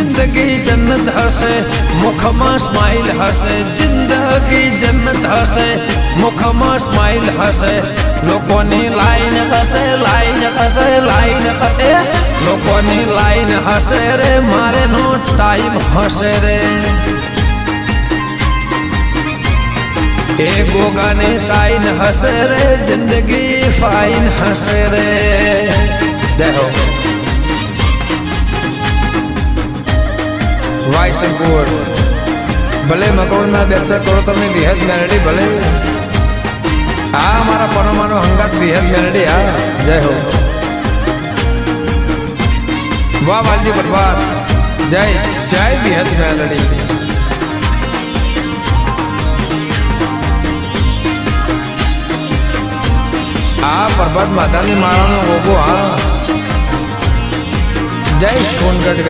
जिंदगी जन्नत हसे मुखमा स्माइल हसे जिंदगी जन्नत हसे मुखमा स्माइल हसे लोकोनी लाइन हसे लाइन हसे लाइन हसे लोकोनी लाइन हसे रे मारे नो टाइम हसे रे ए गोगाने साइन हसे रे जिंदगी फाइन हसे रे देखो वाई संकुर भले मकोड़ ना बेचा करो तमने बेहद मेलडी भले आ हमारा परमाणु हंगात बेहद मेलडी आ जय हो वाह वालजी बर्बाद जय जय बेहद मेलडी आ बर्बाद माता ने मारा नो वो आ जय सोनगढ़।